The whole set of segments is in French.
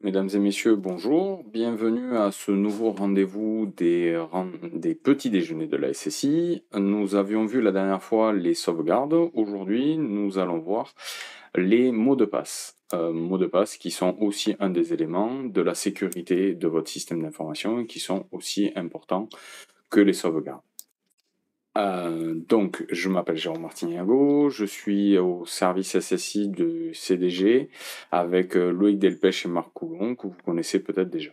Mesdames et messieurs, bonjour. Bienvenue à ce nouveau rendez-vous des petits déjeuners de la SSI. Nous avions vu la dernière fois les sauvegardes. Aujourd'hui, nous allons voir les mots de passe. Mots de passe qui sont aussi un des éléments de la sécurité de votre système d'information et qui sont aussi importants que les sauvegardes. Donc, je m'appelle Jérôme Martignago, je suis au service SSI de CDG avec Loïc Delpech et Marc Coulon, que vous connaissez peut-être déjà.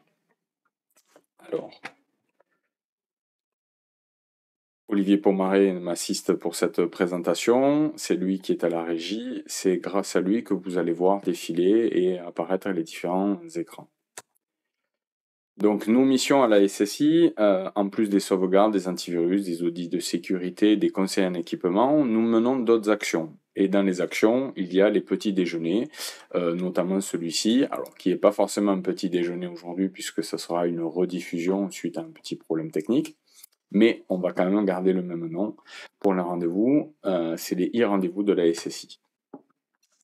Alors, Olivier Pomaré m'assiste pour cette présentation, c'est lui qui est à la régie, c'est grâce à lui que vous allez voir défiler et apparaître les différents écrans. Donc, nos missions à la SSI, en plus des sauvegardes, des antivirus, des audits de sécurité, des conseils en équipement, nous menons d'autres actions. Et dans les actions, il y a les petits déjeuners, notamment celui-ci, alors qui n'est pas forcément un petit déjeuner aujourd'hui, puisque ce sera une rediffusion suite à un petit problème technique. Mais on va quand même garder le même nom pour le rendez-vous. C'est les e-rendez-vous de la SSI.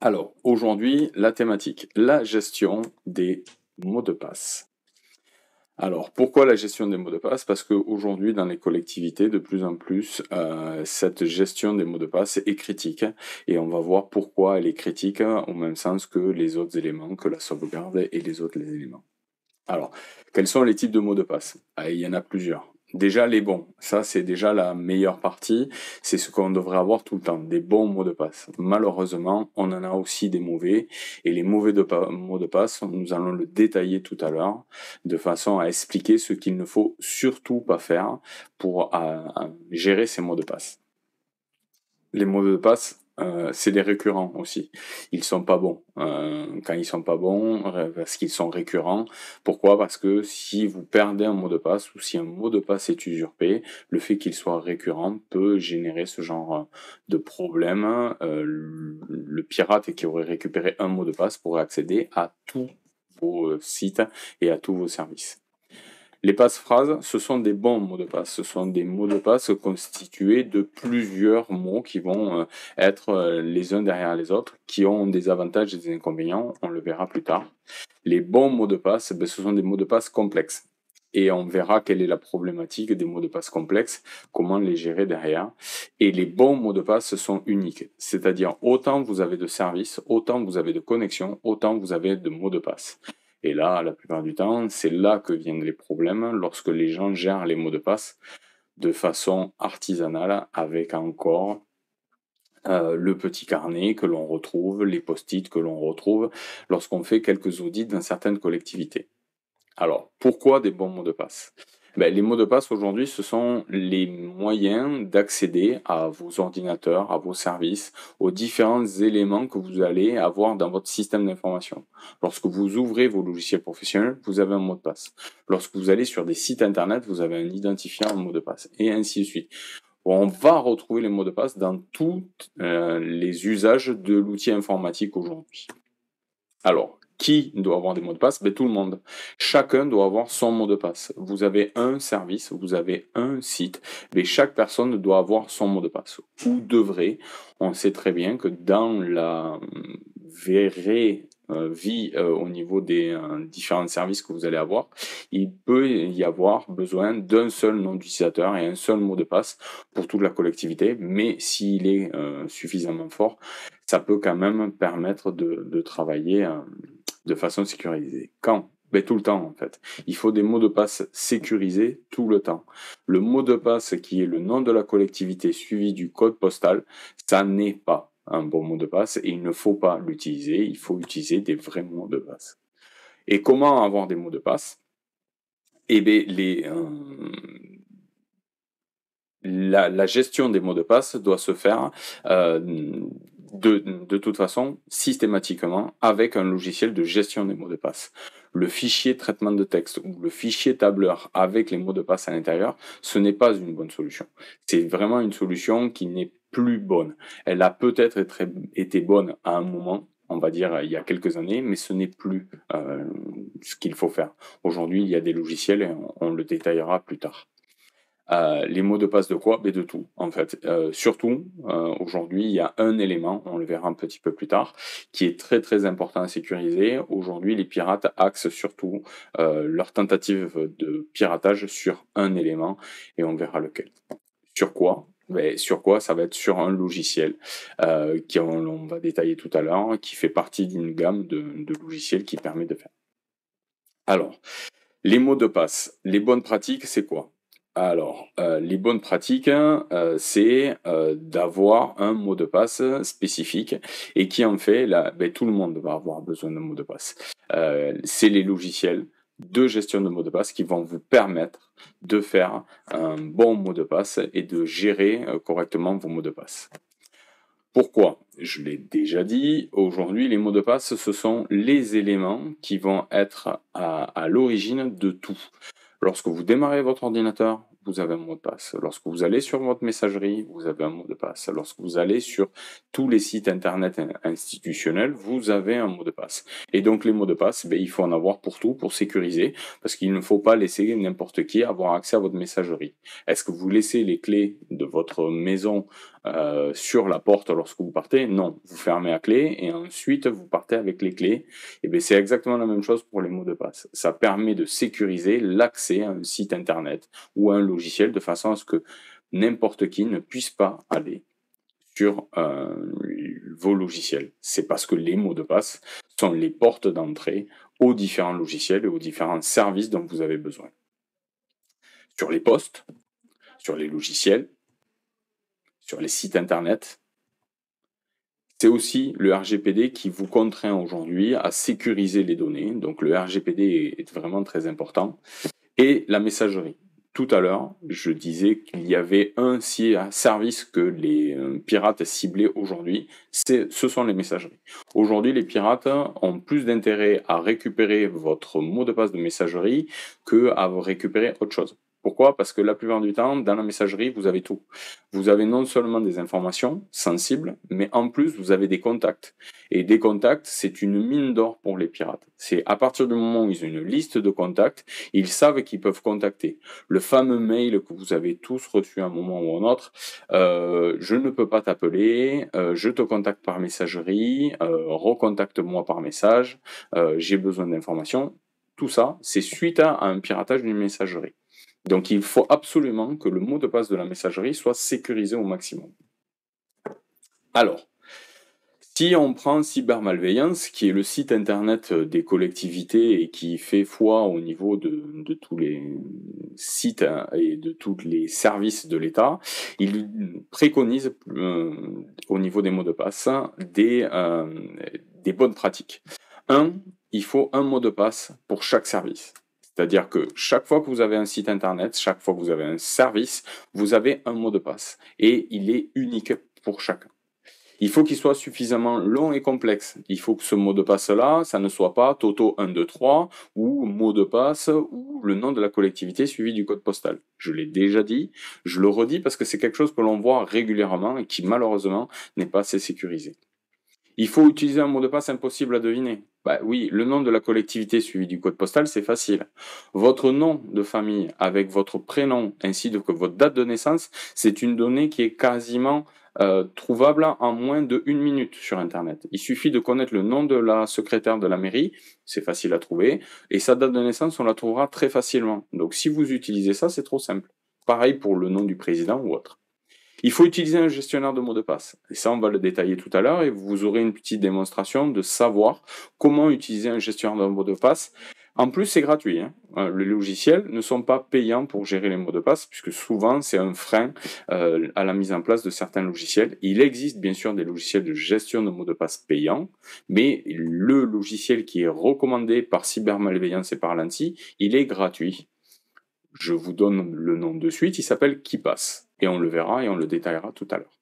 Alors, aujourd'hui, la thématique, la gestion des mots de passe. Alors, pourquoi la gestion des mots de passe? Parce qu'aujourd'hui, dans les collectivités, de plus en plus, cette gestion des mots de passe est critique. Et on va voir pourquoi elle est critique, au même sens que les autres éléments, que la sauvegarde et les autres éléments. Alors, quels sont les types de mots de passe? Il y en a plusieurs. Déjà, les bons. Ça, c'est déjà la meilleure partie. C'est ce qu'on devrait avoir tout le temps, des bons mots de passe. Malheureusement, on en a aussi des mauvais. Et les mauvais mots de passe, nous allons le détailler tout à l'heure, de façon à expliquer ce qu'il ne faut surtout pas faire pour gérer ces mots de passe. Les mots de passe, c'est des récurrents aussi. Ils sont pas bons. Quand ils sont pas bons, parce qu'ils sont récurrents. Pourquoi? Parce que si vous perdez un mot de passe ou si un mot de passe est usurpé, le fait qu'il soit récurrent peut générer ce genre de problème. Le pirate qui aurait récupéré un mot de passe pourrait accéder à tous vos sites et à tous vos services. Les passe-phrases, ce sont des bons mots de passe. Ce sont des mots de passe constitués de plusieurs mots qui vont être les uns derrière les autres, qui ont des avantages et des inconvénients. On le verra plus tard. Les bons mots de passe, ce sont des mots de passe complexes. Et on verra quelle est la problématique des mots de passe complexes, comment les gérer derrière. Et les bons mots de passe sont uniques. C'est-à-dire, autant vous avez de services, autant vous avez de connexions, autant vous avez de mots de passe. Et là, la plupart du temps, c'est là que viennent les problèmes lorsque les gens gèrent les mots de passe de façon artisanale avec encore le petit carnet que l'on retrouve, les post-it que l'on retrouve lorsqu'on fait quelques audits dans certaines collectivités. Alors, pourquoi des bons mots de passe? Les mots de passe aujourd'hui, ce sont les moyens d'accéder à vos ordinateurs, à vos services, aux différents éléments que vous allez avoir dans votre système d'information. Lorsque vous ouvrez vos logiciels professionnels, vous avez un mot de passe. Lorsque vous allez sur des sites internet, vous avez un identifiant, un mot de passe, et ainsi de suite. On va retrouver les mots de passe dans tous les usages de l'outil informatique aujourd'hui. Alors, qui doit avoir des mots de passe? Tout le monde. Chacun doit avoir son mot de passe. Vous avez un service, vous avez un site, mais chaque personne doit avoir son mot de passe. Ou devrait. On sait très bien que dans la vraie vie au niveau des différents services que vous allez avoir, il peut y avoir besoin d'un seul nom d'utilisateur et un seul mot de passe pour toute la collectivité, mais s'il est suffisamment fort, ça peut quand même permettre de travailler de façon sécurisée. Quand? Tout le temps en fait. Il faut des mots de passe sécurisés tout le temps. Le mot de passe qui est le nom de la collectivité suivi du code postal, ça n'est pas un bon mot de passe et il ne faut pas l'utiliser. Il faut utiliser des vrais mots de passe. Et comment avoir des mots de passe? La gestion des mots de passe doit se faire de toute façon systématiquement avec un logiciel de gestion des mots de passe. Le fichier traitement de texte ou le fichier tableur avec les mots de passe à l'intérieur, ce n'est pas une bonne solution. C'est vraiment une solution qui n'est plus bonne. Elle a peut-être été bonne à un moment, on va dire il y a quelques années, mais ce n'est plus ce qu'il faut faire. Aujourd'hui, il y a des logiciels et on le détaillera plus tard. Les mots de passe de quoi? Mais de tout, en fait. Surtout, aujourd'hui, il y a un élément, on le verra un petit peu plus tard, qui est très très important à sécuriser. Aujourd'hui, les pirates axent surtout leur tentative de piratage sur un élément, et on verra lequel. Sur quoi? Ben, sur quoi? Ça va être sur un logiciel on va détailler tout à l'heure, qui fait partie d'une gamme de logiciels qui permet de faire. Alors, les mots de passe, les bonnes pratiques, c'est quoi? Alors, les bonnes pratiques, c'est d'avoir un mot de passe spécifique et qui en fait, là, ben, tout le monde va avoir besoin d'un mot de passe. C'est les logiciels de gestion de mots de passe qui vont vous permettre de faire un bon mot de passe et de gérer correctement vos mots de passe. Pourquoi? Je l'ai déjà dit, aujourd'hui les mots de passe, ce sont les éléments qui vont être à l'origine de tout. Lorsque vous démarrez votre ordinateur, vous avez un mot de passe. Lorsque vous allez sur votre messagerie, vous avez un mot de passe. Lorsque vous allez sur tous les sites internet institutionnels, vous avez un mot de passe. Et donc les mots de passe, ben, il faut en avoir pour tout, pour sécuriser, parce qu'il ne faut pas laisser n'importe qui avoir accès à votre messagerie. Est-ce que vous laissez les clés de votre maison sur la porte lorsque vous partez? Non, vous fermez à clé et ensuite vous partez avec les clés. Et bien c'est exactement la même chose pour les mots de passe. Ça permet de sécuriser l'accès à un site internet ou à un logiciel de façon à ce que n'importe qui ne puisse pas aller sur vos logiciels. C'est parce que les mots de passe sont les portes d'entrée aux différents logiciels et aux différents services dont vous avez besoin. Sur les postes, sur les logiciels, sur les sites internet. C'est aussi le RGPD qui vous contraint aujourd'hui à sécuriser les données. Donc le RGPD est vraiment très important. Et la messagerie. Tout à l'heure, je disais qu'il y avait un service que les pirates ciblaient aujourd'hui, ce sont les messageries. Aujourd'hui, les pirates ont plus d'intérêt à récupérer votre mot de passe de messagerie qu'à récupérer autre chose. Pourquoi? Parce que la plupart du temps, dans la messagerie, vous avez tout. Vous avez non seulement des informations sensibles, mais en plus, vous avez des contacts. Et des contacts, c'est une mine d'or pour les pirates. C'est à partir du moment où ils ont une liste de contacts, ils savent qu'ils peuvent contacter. Le fameux mail que vous avez tous reçu à un moment ou un autre, je ne peux pas t'appeler, je te contacte par messagerie, recontacte-moi par message, j'ai besoin d'informations. Tout ça, c'est suite à un piratage d'une messagerie. Donc il faut absolument que le mot de passe de la messagerie soit sécurisé au maximum. Alors, si on prend cybermalveillance, qui est le site internet des collectivités et qui fait foi au niveau de tous les sites et de tous les services de l'État, il préconise au niveau des mots de passe des bonnes pratiques. Il faut un mot de passe pour chaque service. C'est-à-dire que chaque fois que vous avez un site internet, chaque fois que vous avez un service, vous avez un mot de passe et il est unique pour chacun. Il faut qu'il soit suffisamment long et complexe. Il faut que ce mot de passe-là, ça ne soit pas Toto 123 ou mot de passe ou le nom de la collectivité suivi du code postal. Je l'ai déjà dit, je le redis parce que c'est quelque chose que l'on voit régulièrement et qui malheureusement n'est pas assez sécurisé. Il faut utiliser un mot de passe impossible à deviner. Bah oui, le nom de la collectivité suivi du code postal, c'est facile. Votre nom de famille avec votre prénom ainsi que votre date de naissance, c'est une donnée qui est quasiment trouvable en moins de 1 minute sur Internet. Il suffit de connaître le nom de la secrétaire de la mairie, c'est facile à trouver, et sa date de naissance, on la trouvera très facilement. Donc si vous utilisez ça, c'est trop simple. Pareil pour le nom du président ou autre. Il faut utiliser un gestionnaire de mots de passe. Et ça, on va le détailler tout à l'heure et vous aurez une petite démonstration de savoir comment utiliser un gestionnaire de mots de passe. En plus, c'est gratuit. Les logiciels ne sont pas payants pour gérer les mots de passe, puisque souvent, c'est un frein à la mise en place de certains logiciels. Il existe bien sûr des logiciels de gestion de mots de passe payants, mais le logiciel qui est recommandé par Cybermalveillance et par l'ANSSI, il est gratuit. Je vous donne le nom de suite, il s'appelle KeePass. Et on le verra et on le détaillera tout à l'heure.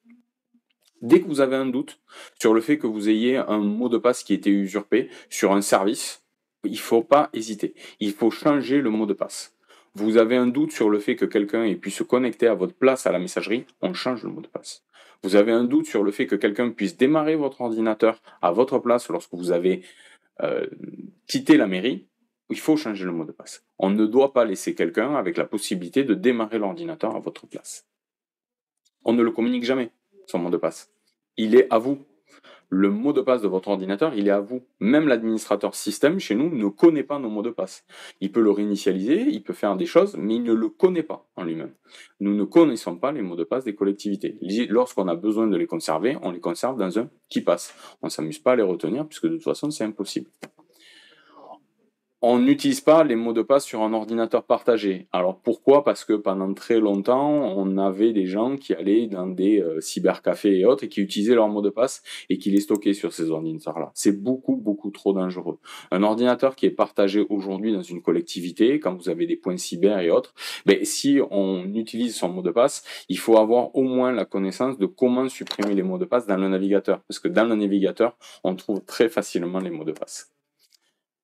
Dès que vous avez un doute sur le fait que vous ayez un mot de passe qui a été usurpé sur un service, il ne faut pas hésiter. Il faut changer le mot de passe. Vous avez un doute sur le fait que quelqu'un ait pu se connecter à votre place à la messagerie, on change le mot de passe. Vous avez un doute sur le fait que quelqu'un puisse démarrer votre ordinateur à votre place lorsque vous avez quitté la mairie, il faut changer le mot de passe. On ne doit pas laisser quelqu'un avec la possibilité de démarrer l'ordinateur à votre place. On ne le communique jamais, son mot de passe. Il est à vous. Le mot de passe de votre ordinateur, il est à vous. Même l'administrateur système, chez nous, ne connaît pas nos mots de passe. Il peut le réinitialiser, il peut faire des choses, mais il ne le connaît pas en lui-même. Nous ne connaissons pas les mots de passe des collectivités. Lorsqu'on a besoin de les conserver, on les conserve dans un KeePass. On ne s'amuse pas à les retenir, puisque de toute façon, c'est impossible. On n'utilise pas les mots de passe sur un ordinateur partagé. Alors pourquoi? Parce que pendant très longtemps, on avait des gens qui allaient dans des cybercafés et autres et qui utilisaient leurs mots de passe et qui les stockaient sur ces ordinateurs-là. C'est beaucoup, beaucoup trop dangereux. Un ordinateur qui est partagé aujourd'hui dans une collectivité, quand vous avez des points cyber et autres, si on utilise son mot de passe, il faut avoir au moins la connaissance de comment supprimer les mots de passe dans le navigateur. Parce que dans le navigateur, on trouve très facilement les mots de passe.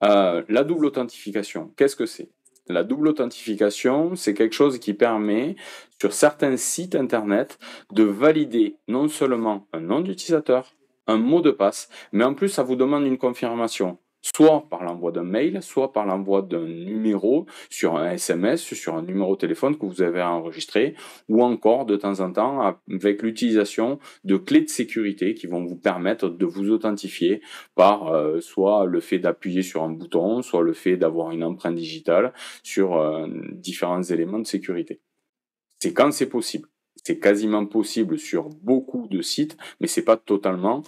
La double authentification, qu'est-ce que c'est? La double authentification, c'est quelque chose qui permet, sur certains sites internet, de valider non seulement un nom d'utilisateur, un mot de passe, mais en plus, ça vous demande une confirmation, soit par l'envoi d'un mail, soit par l'envoi d'un numéro sur un SMS, sur un numéro de téléphone que vous avez enregistré, ou encore de temps en temps avec l'utilisation de clés de sécurité qui vont vous permettre de vous authentifier par soit le fait d'appuyer sur un bouton, soit le fait d'avoir une empreinte digitale sur différents éléments de sécurité. C'est quand c'est possible. C'est quasiment possible sur beaucoup de sites, mais c'est pas totalement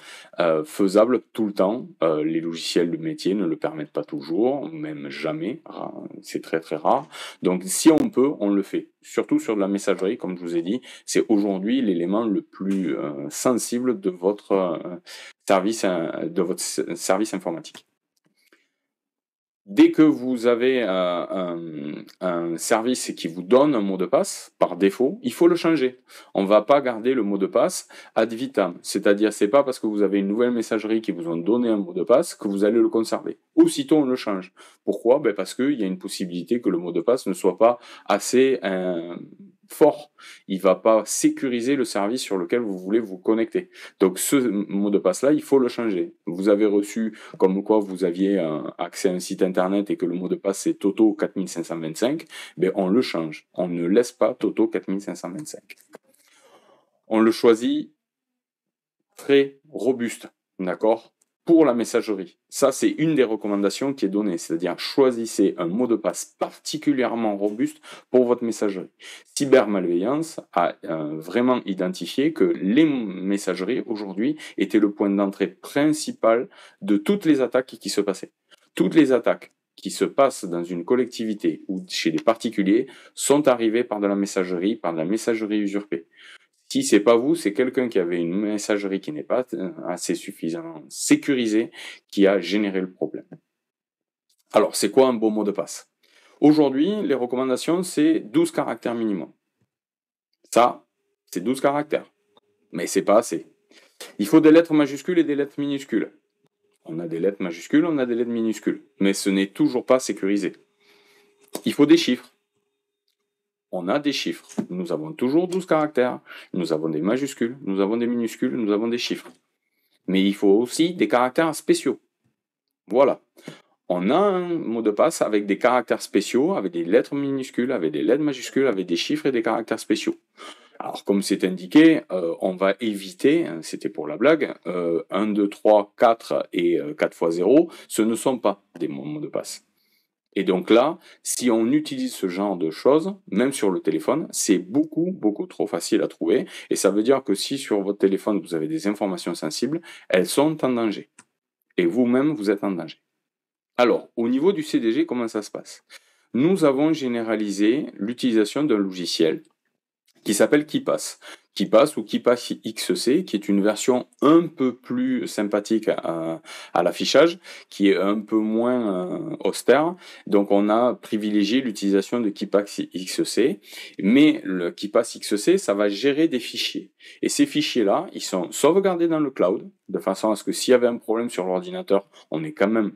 faisable tout le temps. Les logiciels de métier ne le permettent pas toujours, même jamais. C'est très très rare. Donc si on peut, on le fait. Surtout sur de la messagerie, comme je vous ai dit, c'est aujourd'hui l'élément le plus sensible de votre service informatique. Dès que vous avez un service qui vous donne un mot de passe, par défaut, il faut le changer. On ne va pas garder le mot de passe ad vitam. C'est-à-dire, c'est pas parce que vous avez une nouvelle messagerie qui vous ont donné un mot de passe que vous allez le conserver. Aussitôt, on le change. Pourquoi? Parce qu'il y a une possibilité que le mot de passe ne soit pas assez fort. Il ne va pas sécuriser le service sur lequel vous voulez vous connecter. Donc ce mot de passe-là, il faut le changer. Vous avez reçu comme quoi vous aviez accès à un site internet et que le mot de passe c'est Toto 4525, on le change. On ne laisse pas Toto 4525. On le choisit très robuste, d'accord? Pour la messagerie. Ça, c'est une des recommandations qui est donnée, c'est-à-dire choisissez un mot de passe particulièrement robuste pour votre messagerie. Cybermalveillance a vraiment identifié que les messageries, aujourd'hui, étaient le point d'entrée principal de toutes les attaques qui se passaient. Toutes les attaques qui se passent dans une collectivité ou chez des particuliers sont arrivées par de la messagerie usurpée. Si c'est pas vous, c'est quelqu'un qui avait une messagerie qui n'est pas assez suffisamment sécurisée qui a généré le problème. Alors, c'est quoi un bon mot de passe? Aujourd'hui, les recommandations, c'est 12 caractères minimum. Ça, c'est 12 caractères. Mais c'est pas assez. Il faut des lettres majuscules et des lettres minuscules. On a des lettres majuscules, on a des lettres minuscules. Mais ce n'est toujours pas sécurisé. Il faut des chiffres. On a des chiffres. Nous avons toujours 12 caractères. Nous avons des majuscules, nous avons des minuscules, nous avons des chiffres. Mais il faut aussi des caractères spéciaux. Voilà. On a un mot de passe avec des caractères spéciaux, avec des lettres minuscules, avec des lettres majuscules, avec des chiffres et des caractères spéciaux. Alors, comme c'est indiqué, on va éviter, c'était pour la blague, 1, 2, 3, 4 et 4 fois 0, ce ne sont pas des mots de passe. Et donc là, si on utilise ce genre de choses, même sur le téléphone, c'est beaucoup, beaucoup trop facile à trouver. Et ça veut dire que si sur votre téléphone, vous avez des informations sensibles, elles sont en danger. Et vous-même, vous êtes en danger. Alors, au niveau du CDG, comment ça se passe? Nous avons généralisé l'utilisation d'un logiciel qui s'appelle KeePass. KeePass ou KeePass XC, qui est une version un peu plus sympathique à l'affichage, qui est un peu moins austère. Donc on a privilégié l'utilisation de KeePass XC, mais le KeePass XC, ça va gérer des fichiers. Et ces fichiers-là, ils sont sauvegardés dans le cloud, de façon à ce que s'il y avait un problème sur l'ordinateur, on ait quand même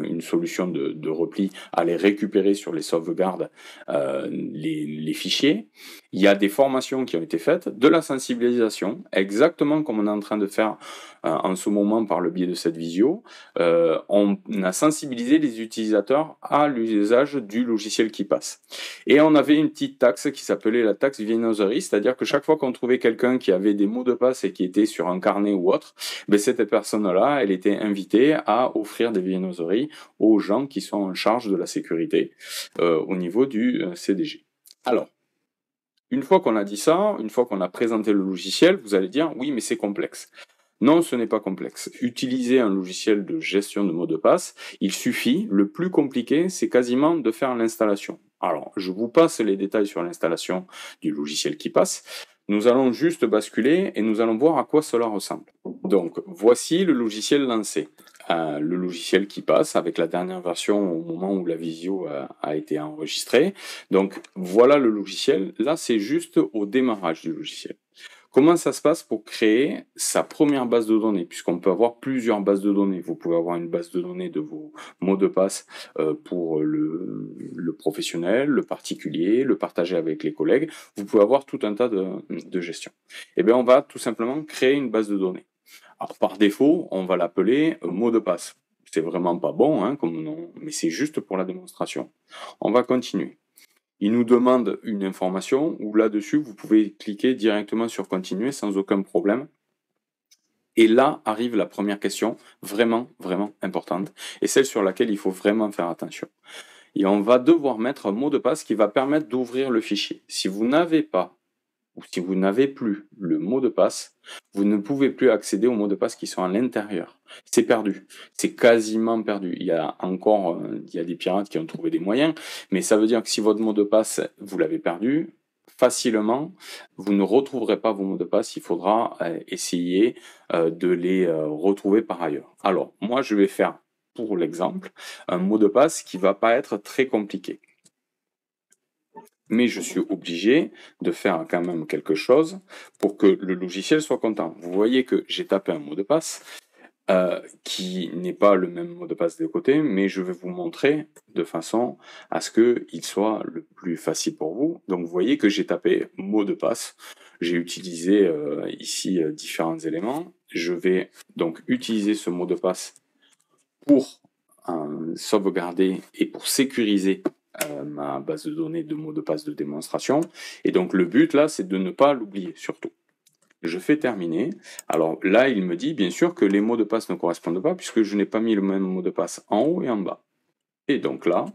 une solution de repli à les récupérer sur les sauvegardes, les fichiers. Il y a des formations qui ont été faites, de la sensibilisation, exactement comme on est en train de faire en ce moment par le biais de cette visio. On a sensibilisé les utilisateurs à l'usage du logiciel qui passe. Et on avait une petite taxe qui s'appelait la taxe viennoiserie, c'est-à-dire que chaque fois qu'on trouvait quelqu'un qui avait des mots de passe et qui était sur un carnet ou autre, ben cette personne-là, elle était invitée à offrir des viennoiseries aux gens qui sont en charge de la sécurité au niveau du CDG. Alors, une fois qu'on a dit ça, une fois qu'on a présenté le logiciel, vous allez dire oui, mais c'est complexe. Non, ce n'est pas complexe. Utiliser un logiciel de gestion de mots de passe, il suffit. Le plus compliqué, c'est quasiment de faire l'installation. Alors, je vous passe les détails sur l'installation du logiciel qui passe. Nous allons juste basculer et nous allons voir à quoi cela ressemble. Donc, voici le logiciel lancé. Le logiciel qui passe avec la dernière version au moment où la visio a été enregistrée. Donc, voilà le logiciel. Là, c'est juste au démarrage du logiciel. Comment ça se passe pour créer sa première base de données, puisqu'on peut avoir plusieurs bases de données. Vous pouvez avoir une base de données de vos mots de passe pour le professionnel, le particulier, le partager avec les collègues. Vous pouvez avoir tout un tas de gestion. Eh bien, on va tout simplement créer une base de données. Alors, par défaut, on va l'appeler mot de passe. C'est vraiment pas bon hein, comme nom, mais c'est juste pour la démonstration. On va continuer. Il nous demande une information où là-dessus, vous pouvez cliquer directement sur continuer sans aucun problème. Et là arrive la première question, vraiment, vraiment importante, et celle sur laquelle il faut vraiment faire attention. Et on va devoir mettre un mot de passe qui va permettre d'ouvrir le fichier. Si vous n'avez pas ou si vous n'avez plus le mot de passe, vous ne pouvez plus accéder aux mots de passe qui sont à l'intérieur. C'est perdu. C'est quasiment perdu. Il y a des pirates qui ont trouvé des moyens, mais ça veut dire que si votre mot de passe, vous l'avez perdu, facilement, vous ne retrouverez pas vos mots de passe. Il faudra essayer de les retrouver par ailleurs. Alors, moi, je vais faire, pour l'exemple, un mot de passe qui va pas être très compliqué. Mais je suis obligé de faire quand même quelque chose pour que le logiciel soit content. Vous voyez que j'ai tapé un mot de passe qui n'est pas le même mot de passe des côtés, mais je vais vous montrer de façon à ce qu'il soit le plus facile pour vous. Donc vous voyez que j'ai tapé mot de passe. J'ai utilisé ici différents éléments. Je vais donc utiliser ce mot de passe pour sauvegarder et pour sécuriser ma base de données de mots de passe de démonstration. Et donc le but là, c'est de ne pas l'oublier surtout. Je fais terminer. Alors là, il me dit bien sûr que les mots de passe ne correspondent pas puisque je n'ai pas mis le même mot de passe en haut et en bas. Et donc là,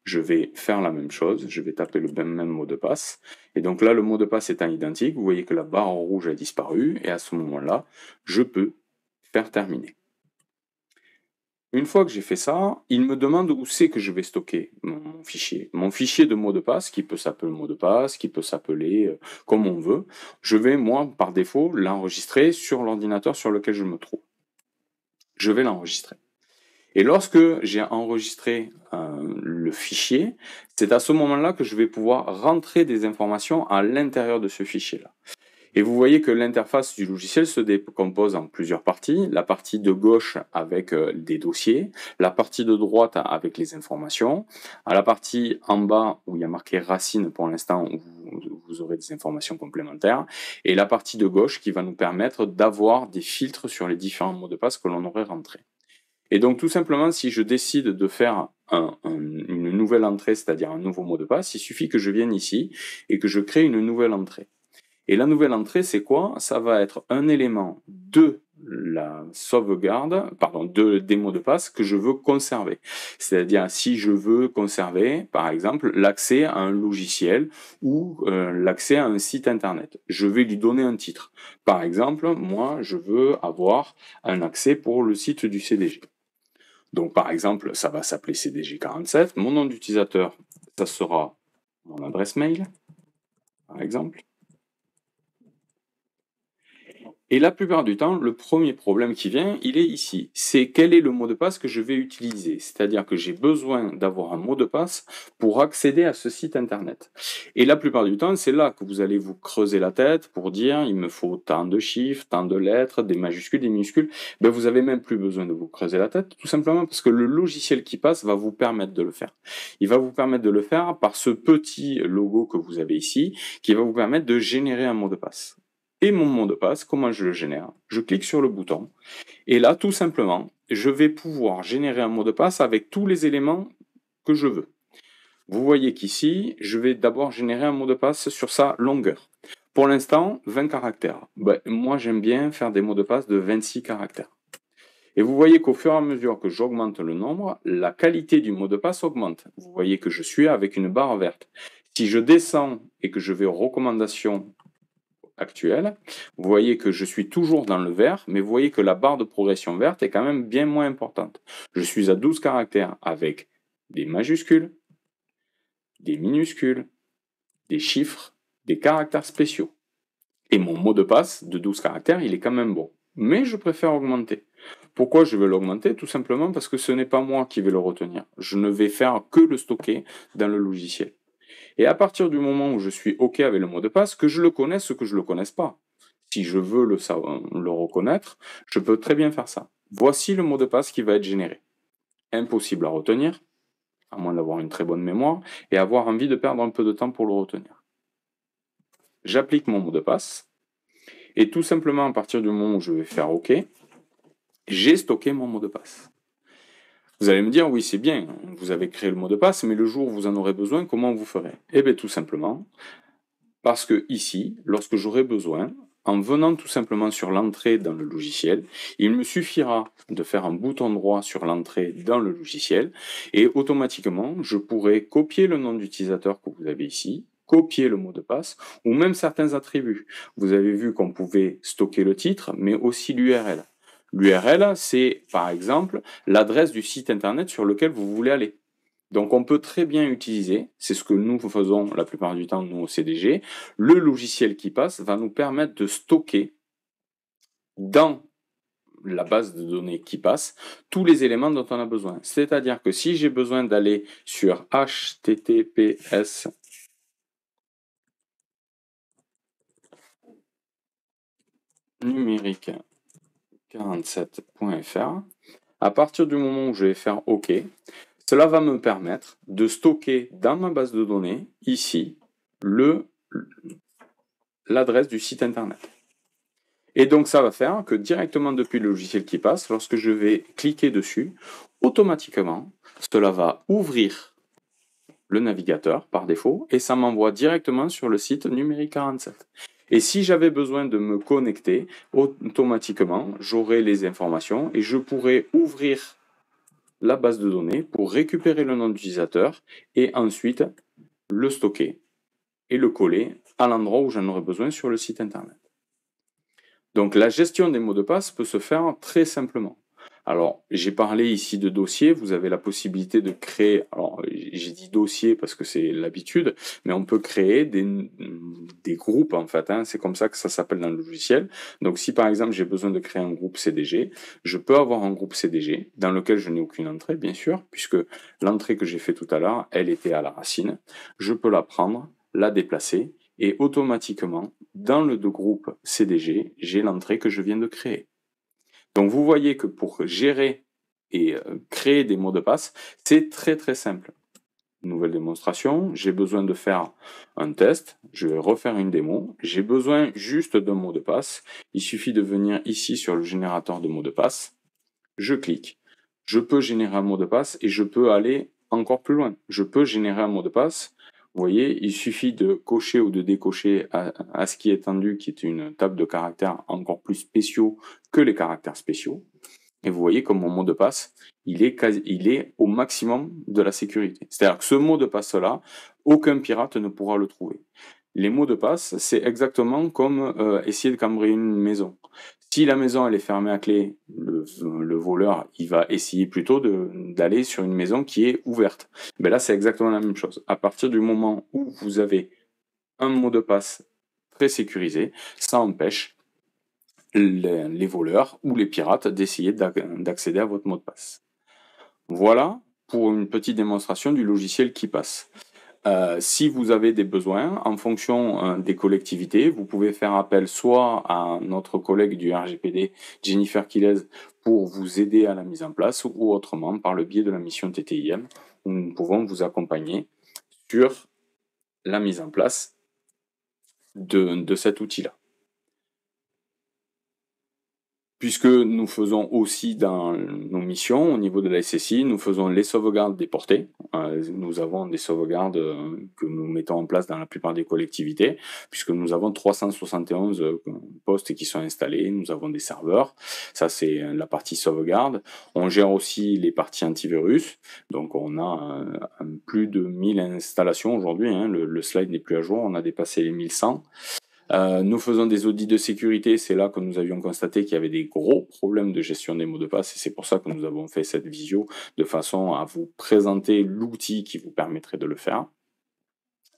je vais faire la même chose. Je vais taper le même mot de passe. Et donc là, le mot de passe étant identique, vous voyez que la barre rouge a disparu. Et à ce moment-là, je peux faire terminer. Une fois que j'ai fait ça, il me demande où c'est que je vais stocker mon fichier. Mon fichier de mot de passe, qui peut s'appeler mot de passe, qui peut s'appeler comme on veut. Je vais, moi, par défaut, l'enregistrer sur l'ordinateur sur lequel je me trouve. Je vais l'enregistrer. Et lorsque j'ai enregistré le fichier, c'est à ce moment-là que je vais pouvoir rentrer des informations à l'intérieur de ce fichier-là. Et vous voyez que l'interface du logiciel se décompose en plusieurs parties. La partie de gauche avec des dossiers, la partie de droite avec les informations, à la partie en bas où il y a marqué racine pour l'instant où vous aurez des informations complémentaires, et la partie de gauche qui va nous permettre d'avoir des filtres sur les différents mots de passe que l'on aurait rentrés. Et donc tout simplement, si je décide de faire une nouvelle entrée, c'est-à-dire un nouveau mot de passe, il suffit que je vienne ici et que je crée une nouvelle entrée. Et la nouvelle entrée, c'est quoi? Ça va être un élément de la sauvegarde, des mots de passe que je veux conserver. C'est-à-dire, si je veux conserver, par exemple, l'accès à un logiciel ou l'accès à un site internet, je vais lui donner un titre. Par exemple, moi, je veux avoir un accès pour le site du CDG. Donc, par exemple, ça va s'appeler CDG47. Mon nom d'utilisateur, ça sera mon adresse mail, par exemple. Et la plupart du temps, le premier problème qui vient, il est ici. C'est quel est le mot de passe que je vais utiliser. C'est-à-dire que j'ai besoin d'avoir un mot de passe pour accéder à ce site internet. Et la plupart du temps, c'est là que vous allez vous creuser la tête pour dire il me faut tant de chiffres, tant de lettres, des majuscules, des minuscules. Ben, vous avez même plus besoin de vous creuser la tête, tout simplement parce que le logiciel qui passe va vous permettre de le faire. Il va vous permettre de le faire par ce petit logo que vous avez ici, qui va vous permettre de générer un mot de passe. Et mon mot de passe, comment je le génère? Je clique sur le bouton, et là, tout simplement, je vais pouvoir générer un mot de passe avec tous les éléments que je veux. Vous voyez qu'ici, je vais d'abord générer un mot de passe sur sa longueur. Pour l'instant, 20 caractères. Ben, moi, j'aime bien faire des mots de passe de 26 caractères. Et vous voyez qu'au fur et à mesure que j'augmente le nombre, la qualité du mot de passe augmente. Vous voyez que je suis avec une barre verte. Si je descends et que je vais aux recommandations actuelles, vous voyez que je suis toujours dans le vert, mais vous voyez que la barre de progression verte est quand même bien moins importante. Je suis à 12 caractères avec des majuscules, des minuscules, des chiffres, des caractères spéciaux. Et mon mot de passe de 12 caractères, il est quand même bon. Mais je préfère augmenter. Pourquoi je veux l'augmenter? Tout simplement parce que ce n'est pas moi qui vais le retenir. Je ne vais faire que le stocker dans le logiciel. Et à partir du moment où je suis OK avec le mot de passe, que je le connaisse ou que je ne le connaisse pas, si je veux le reconnaître, je peux très bien faire ça. Voici le mot de passe qui va être généré. Impossible à retenir, à moins d'avoir une très bonne mémoire, et avoir envie de perdre un peu de temps pour le retenir. J'applique mon mot de passe, et tout simplement à partir du moment où je vais faire OK, j'ai stocké mon mot de passe. Vous allez me dire, oui, c'est bien, vous avez créé le mot de passe, mais le jour où vous en aurez besoin, comment vous ferez? Eh bien, tout simplement, parce que ici, lorsque j'aurai besoin, en venant tout simplement sur l'entrée dans le logiciel, il me suffira de faire un bouton droit sur l'entrée dans le logiciel, et automatiquement, je pourrai copier le nom d'utilisateur que vous avez ici, copier le mot de passe, ou même certains attributs. Vous avez vu qu'on pouvait stocker le titre, mais aussi l'URL. L'URL, c'est par exemple l'adresse du site internet sur lequel vous voulez aller. Donc on peut très bien utiliser, c'est ce que nous faisons la plupart du temps, nous au CDG, le logiciel qui passe va nous permettre de stocker dans la base de données qui passe tous les éléments dont on a besoin. C'est-à-dire que si j'ai besoin d'aller sur https numérique 47.fr, à partir du moment où je vais faire OK, cela va me permettre de stocker dans ma base de données, ici, l'adresse du site internet. Et donc ça va faire que directement depuis le logiciel qui passe, lorsque je vais cliquer dessus, automatiquement, cela va ouvrir le navigateur par défaut et ça m'envoie directement sur le site numérique 47. Et si j'avais besoin de me connecter, automatiquement, j'aurai les informations et je pourrai ouvrir la base de données pour récupérer le nom d'utilisateur et ensuite le stocker et le coller à l'endroit où j'en aurai besoin sur le site internet. Donc la gestion des mots de passe peut se faire très simplement. Alors, j'ai parlé ici de dossier, vous avez la possibilité de créer, alors j'ai dit dossier parce que c'est l'habitude, mais on peut créer des groupes en fait, hein, c'est comme ça que ça s'appelle dans le logiciel. Donc si par exemple j'ai besoin de créer un groupe CDG, je peux avoir un groupe CDG dans lequel je n'ai aucune entrée, bien sûr, puisque l'entrée que j'ai fait tout à l'heure, elle était à la racine. Je peux la prendre, la déplacer, et automatiquement, dans le groupe CDG, j'ai l'entrée que je viens de créer. Donc vous voyez que pour gérer et créer des mots de passe, c'est très très simple. Nouvelle démonstration, j'ai besoin de faire un test, je vais refaire une démo, j'ai besoin juste d'un mot de passe, il suffit de venir ici sur le générateur de mots de passe, je clique, je peux générer un mot de passe et je peux aller encore plus loin. Je peux générer un mot de passe. Vous voyez, il suffit de cocher ou de décocher ASCII étendu, qui est une table de caractères encore plus spéciaux que les caractères spéciaux. Et vous voyez comme mon mot de passe, il est au maximum de la sécurité. C'est-à-dire que ce mot de passe-là, aucun pirate ne pourra le trouver. Les mots de passe, c'est exactement comme essayer de cambrer une maison. Si la maison elle est fermée à clé, le voleur il va essayer plutôt d'aller sur une maison qui est ouverte. Ben là c'est exactement la même chose. À partir du moment où vous avez un mot de passe très sécurisé, ça empêche les voleurs ou les pirates d'essayer d'accéder à votre mot de passe. Voilà pour une petite démonstration du logiciel KeePass. Si vous avez des besoins, en fonction des collectivités, vous pouvez faire appel soit à notre collègue du RGPD, Jennifer Quilez, pour vous aider à la mise en place, ou autrement par le biais de la mission TTIM, où nous pouvons vous accompagner sur la mise en place de cet outil-là. Puisque nous faisons aussi dans nos missions, au niveau de la SSI, nous faisons les sauvegardes des portées. Nous avons des sauvegardes que nous mettons en place dans la plupart des collectivités, puisque nous avons 371 postes qui sont installés, nous avons des serveurs, ça c'est la partie sauvegarde. On gère aussi les parties antivirus, donc on a plus de 1000 installations aujourd'hui, hein. Le slide n'est plus à jour, on a dépassé les 1100. Nous faisons des audits de sécurité, c'est là que nous avions constaté qu'il y avait des gros problèmes de gestion des mots de passe, et c'est pour ça que nous avons fait cette visio, de façon à vous présenter l'outil qui vous permettrait de le faire.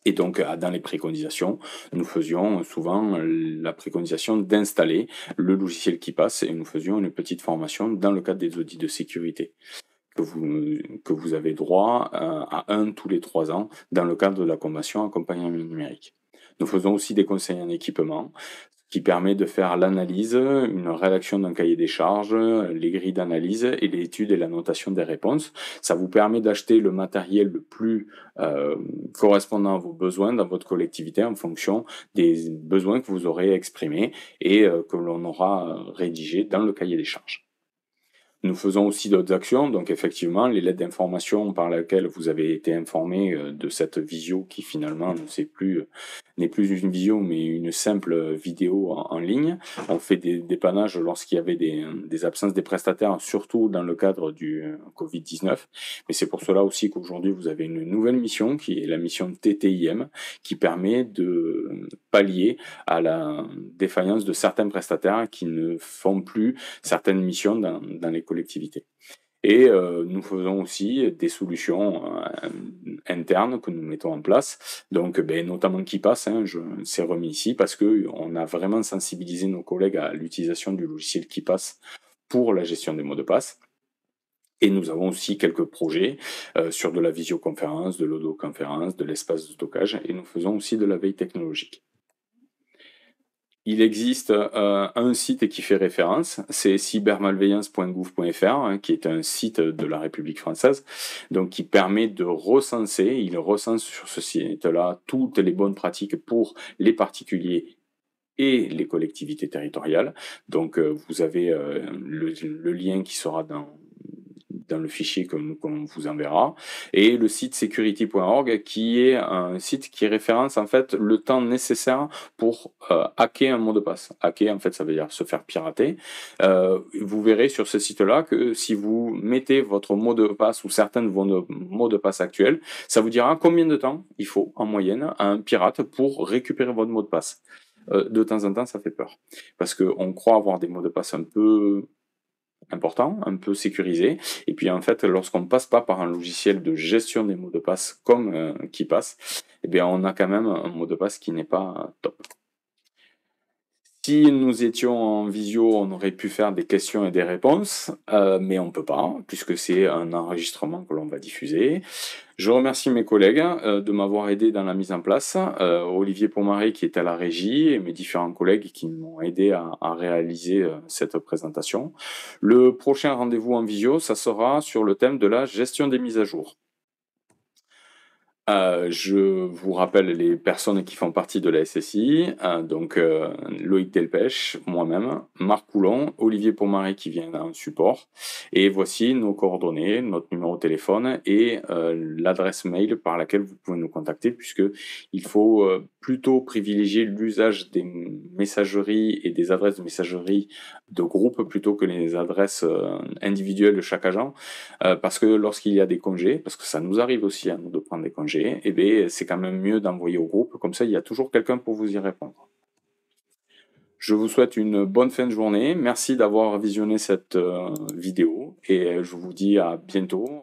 Et donc, dans les préconisations, nous faisions souvent la préconisation d'installer le logiciel KeePass, et nous faisions une petite formation dans le cadre des audits de sécurité que vous avez droit à un tous les 3 ans dans le cadre de la convention accompagnement numérique. Nous faisons aussi des conseils en équipement, qui permet de faire l'analyse, une rédaction d'un cahier des charges, les grilles d'analyse et l'étude et la notation des réponses. Ça vous permet d'acheter le matériel le plus correspondant à vos besoins dans votre collectivité en fonction des besoins que vous aurez exprimés et que l'on aura rédigé dans le cahier des charges. Nous faisons aussi d'autres actions, donc effectivement, les lettres d'information par lesquelles vous avez été informé de cette visio qui finalement n'est plus une visio mais une simple vidéo en ligne. On fait des dépannages lorsqu'il y avait des absences des prestataires, surtout dans le cadre du Covid-19. Mais c'est pour cela aussi qu'aujourd'hui vous avez une nouvelle mission qui est la mission TTIM qui permet de pallier à la défaillance de certains prestataires qui ne font plus certaines missions dans les collectivités. Et nous faisons aussi des solutions internes que nous mettons en place, donc notamment KeePass, c'est remis ici parce qu'on a vraiment sensibilisé nos collègues à l'utilisation du logiciel KeePass pour la gestion des mots de passe. Et nous avons aussi quelques projets sur de la visioconférence, de l'audoconférence, de l'espace de stockage, et nous faisons aussi de la veille technologique. Il existe un site qui fait référence, c'est cybermalveillance.gouv.fr, qui est un site de la République française, donc qui permet de recenser, il recense sur ce site-là toutes les bonnes pratiques pour les particuliers et les collectivités territoriales. Donc vous avez le lien qui sera dans le fichier qu'on vous enverra, et le site security.org qui est un site qui référence en fait le temps nécessaire pour hacker un mot de passe. Hacker en fait ça veut dire se faire pirater. Vous verrez sur ce site-là que si vous mettez votre mot de passe ou certains de vos mots de passe actuels, ça vous dira combien de temps il faut en moyenne à un pirate pour récupérer votre mot de passe. De temps en temps ça fait peur, parce qu'on croit avoir des mots de passe un peu important, un peu sécurisé, et puis en fait lorsqu'on passe pas par un logiciel de gestion des mots de passe comme KeePass, eh bien on a quand même un mot de passe qui n'est pas top. Si nous étions en visio, on aurait pu faire des questions et des réponses, mais on peut pas, puisque c'est un enregistrement que l'on va diffuser. Je remercie mes collègues de m'avoir aidé dans la mise en place, Olivier Pomaré qui est à la régie et mes différents collègues qui m'ont aidé à réaliser cette présentation. Le prochain rendez-vous en visio, ça sera sur le thème de la gestion des mises à jour. Je vous rappelle les personnes qui font partie de la SSI, donc Loïc Delpech, moi-même, Marc Coulon, Olivier Pomaré qui vient en support, et voici nos coordonnées, notre numéro de téléphone et l'adresse mail par laquelle vous pouvez nous contacter, puisque il faut plutôt privilégier l'usage des messageries et des adresses de messagerie de groupe plutôt que les adresses individuelles de chaque agent, parce que lorsqu'il y a des congés, parce que ça nous arrive aussi à nous de prendre des congés, eh bien, c'est quand même mieux d'envoyer au groupe, comme ça il y a toujours quelqu'un pour vous y répondre. Je vous souhaite une bonne fin de journée, merci d'avoir visionné cette vidéo et je vous dis à bientôt.